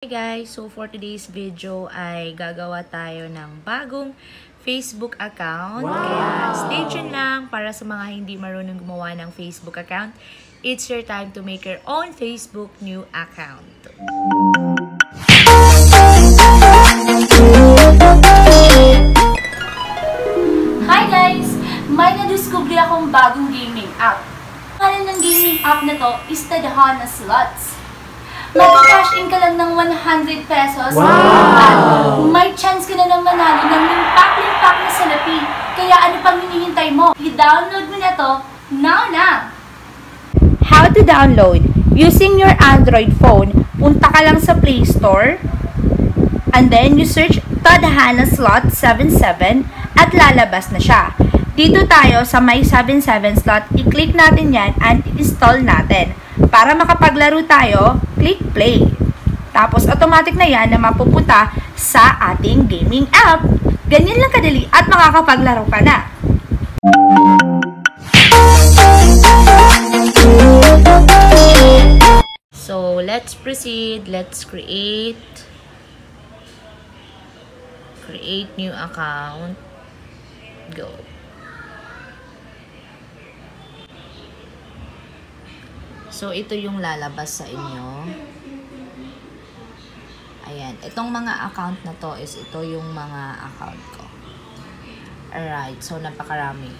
Hey guys, so for today's video ay gagawa tayo ng bagong Facebook account. Wow! Kaya stay tuned lang para sa mga hindi marunong gumawa ng Facebook account. It's your time to make your own Facebook new account. Hi guys! May nadiscover akong bagong gaming app. Ang ng gaming app na to is Tadhana Slots. Mag-cash in ka lang ng 100 pesos. Wow! At may chance ka na ng manalo ng limpak-limpak na salapi. Kaya ano pang hinihintay mo? I-download mo na to now na! How to download? Using your Android phone, punta ka lang sa Play Store. And then you search Tadhana Slot 77 at lalabas na siya. Dito tayo sa may 77 slot, i-click natin yan and install natin. Para makapaglaro tayo, click play. Tapos automatic na yan na mapupunta sa ating gaming app. Ganyan lang kadali at makakapaglaro ka na. So let's proceed. Let's create new account. Go. So, ito yung lalabas sa inyo. Ayan. Itong mga account na to is ito yung mga account ko. Alright. So, napakarami.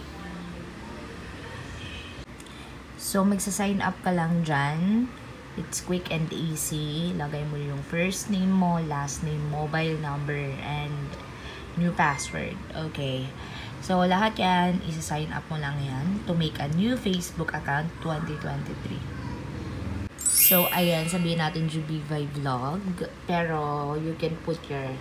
So, magsa-sign up ka lang dyan. It's quick and easy. Lagay mo yung first name mo, last name, mobile number, and new password. Okay. So, lahat yan, isa-sign up mo lang yan to make a new Facebook account 2023. So, ayan, sabihin natin Jubivay Vlog. Pero, you can put your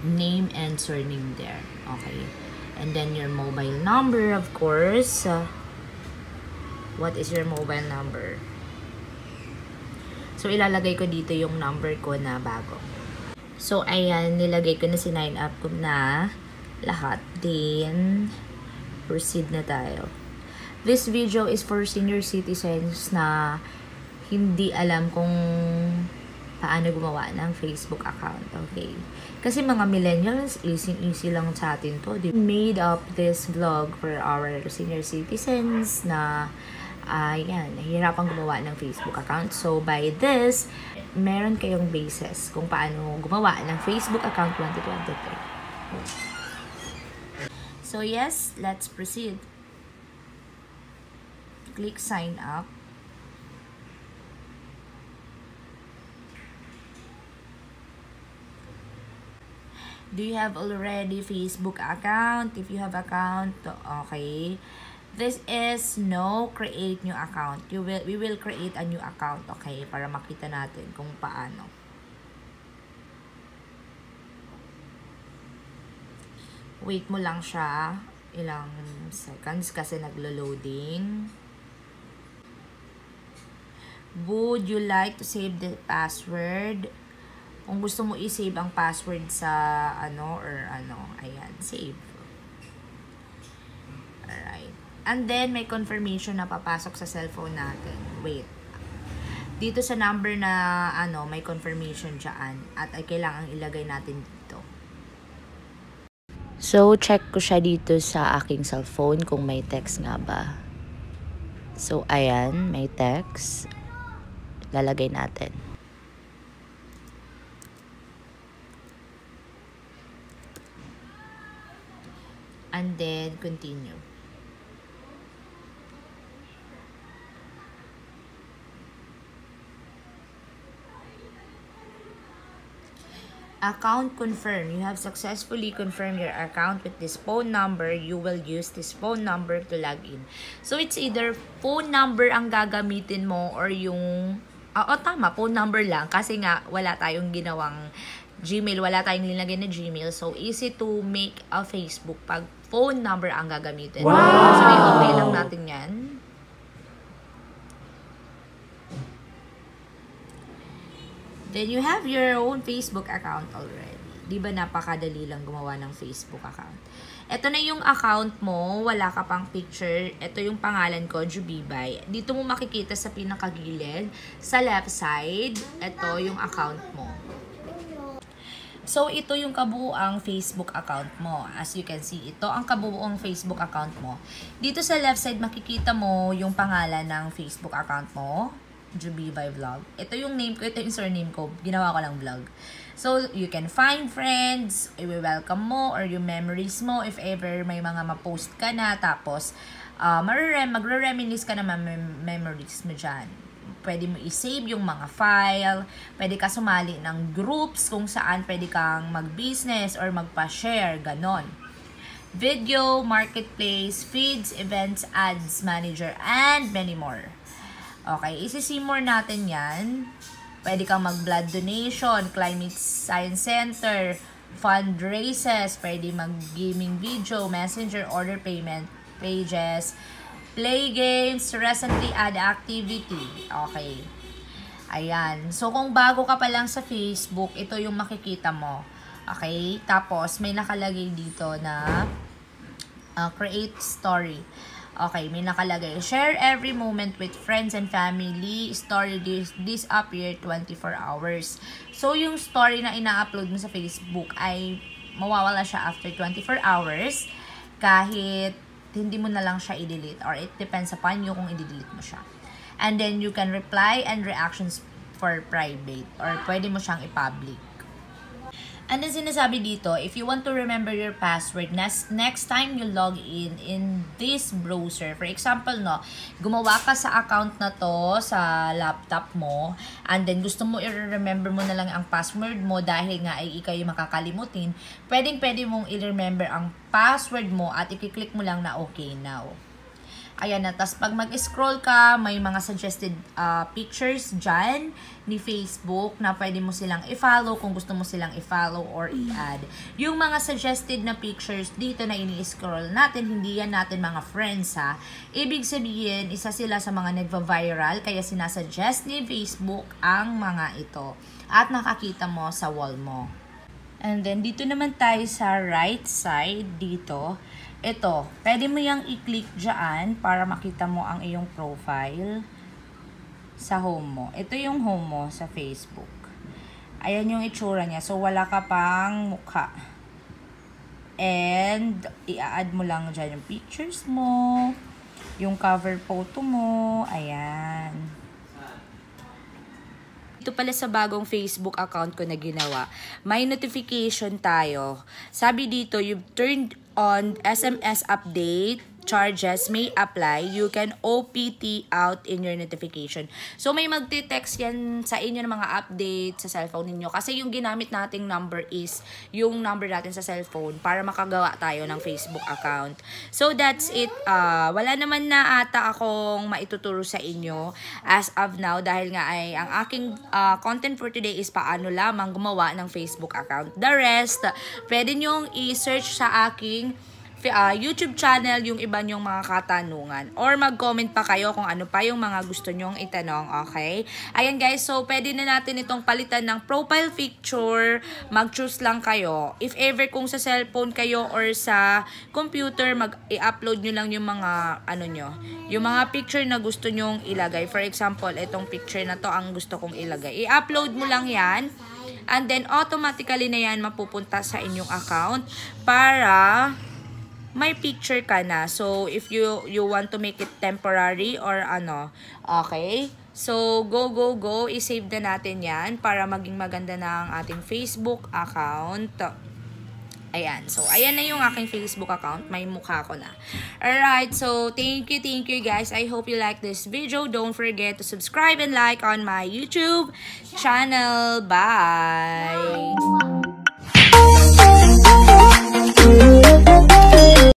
name and surname there. Okay. And then, your mobile number, of course. What is your mobile number? So, ilalagay ko dito yung number ko na bago. So, ayan, nilagay ko na, sinign up ko na lahat. Then, proceed na tayo. This video is for senior citizens na hindi alam kung paano gumawa ng Facebook account. Okay. Kasi mga millennials, easy lang sa atin to. We made up this vlog for our senior citizens na yan, nahihirapan gumawa ng Facebook account. So, by this, meron kayong basis kung paano gumawa ng Facebook account 2023. So, yes, let's proceed. Click sign up. Do you have already Facebook account? If you have account, okay. This is no create new account. We will create a new account, okay, para makita natin kung paano. Wait mo lang siya ilang seconds kasi naglo-loading. Would you like to save the password? Kung gusto mo i-save ang password sa ayan, save. Alright. And then, may confirmation na papasok sa cellphone natin. Wait. Dito sa number na, may confirmation dyan. At ay kailangang ilagay natin dito. So, check ko siya dito sa aking cellphone kung may text nga ba. So, ayan, may text. Lalagay natin. And then, continue. Account confirm. You have successfully confirmed your account with this phone number. You will use this phone number to log in. So, it's either phone number ang gagamitin mo or yung... tama. Phone number lang. Kasi nga, wala tayong ginawang Gmail. Wala tayong linagay na Gmail. So, easy to make a Facebook pag phone number ang gagamitin. Wow! So, i-okay lang natin yan. Then, you have your own Facebook account already. Di ba napakadali lang gumawa ng Facebook account? Ito na yung account mo, wala ka pang picture. Ito yung pangalan ko, Jubibay. Dito mo makikita sa pinakagilid, sa left side, ito yung account mo. So, ito yung kabuuang Facebook account mo. As you can see, ito ang kabuuang Facebook account mo. Dito sa left side, makikita mo yung pangalan ng Facebook account mo, Jubibay Vlog. Ito yung name ko, ito yung surname ko. Ginawa ko lang vlog. So, you can find friends, i-welcome mo, or yung memories mo, if ever may mga ma-post ka na, tapos, magre-reminisce ka na memories mo dyan. Pwede mo i-save yung mga file, pwede ka sumali ng groups kung saan pwede kang mag-business or magpa-share, ganon. Video, marketplace, feeds, events, ads, manager, and many more. Okay, isi-see more natin yan. Pwede kang mag-blood donation, climate science center, fundraises, pwede mag-gaming video, messenger, order payment, pages, play games, recently add activity. Okay. Ayan. So, kung bago ka pa lang sa Facebook, ito yung makikita mo. Okay? Tapos, may nakalagay dito na create story. Okay, may nakalagay. Share every moment with friends and family. Story this appear 24 hours. So, yung story na ina-upload mo sa Facebook ay mawawala siya after 24 hours kahit hindi mo na lang siya i-delete or it depends upon you kung i-delete mo siya. And then, you can reply and reactions for private or pwede mo siyang i-public. And then, sinasabi dito, if you want to remember your password, next time you log in this browser, for example, no, gumawa ka sa account na to sa laptop mo, and then gusto mo i-remember mo na lang ang password mo dahil nga ay ikaw yung makakalimutin, pwede mong i-remember ang password mo at i-click mo lang na okay now. Ayan na. Tapos, pag mag-scroll ka, may mga suggested pictures dyan ni Facebook na pwede mo silang i-follow kung gusto mo silang i-follow or i-add. Yung mga suggested na pictures dito na ini-scroll natin, hindi yan natin mga friends ha. Ibig sabihin, isa sila sa mga nagva-viral kaya sinasuggest ni Facebook ang mga ito. At nakakita mo sa wall mo. And then, dito naman tayo sa right side dito. Ito, pwede mo yung i-click dyan para makita mo ang iyong profile sa home mo. Ito yung home mo sa Facebook. Ayan yung itsura niya. So, wala ka pang mukha. And, i-add mo lang dyan yung pictures mo, yung cover photo mo. Ayan. Ito pala sa bagong Facebook account ko na ginawa. May notification tayo. Sabi dito, you've turned on SMS update. Charges may apply. You can OPT out in your notification. So, may magte-text yan sa inyo ng mga update sa cellphone ninyo. Kasi yung ginamit nating number is yung number natin sa cellphone para makagawa tayo ng Facebook account. So, that's it. Wala naman na ata akong maituturo sa inyo as of now dahil nga ay ang aking content for today is paano lamang gumawa ng Facebook account. The rest, pwede nyong i-search sa aking YouTube channel yung iba nyong mga katanungan. Or mag-comment pa kayo kung ano pa yung mga gusto nyong itanong, okay? Ayan guys, so pwede na natin itong palitan ng profile picture. Mag-choose lang kayo. If ever kung sa cellphone kayo or sa computer, mag-i-upload nyo lang yung mga, yung mga picture na gusto nyong ilagay. For example, itong picture na to ang gusto kong ilagay. I-upload mo lang yan. And then, automatically na yan mapupunta sa inyong account para may picture ka na. So, if you want to make it temporary or okay? So, go. I-save na natin yan para maging maganda na ang ating Facebook account. Ayan. So, ayan na yung aking Facebook account. May mukha ko na. Alright. So, thank you guys. I hope you like this video. Don't forget to subscribe and like on my YouTube channel. Bye!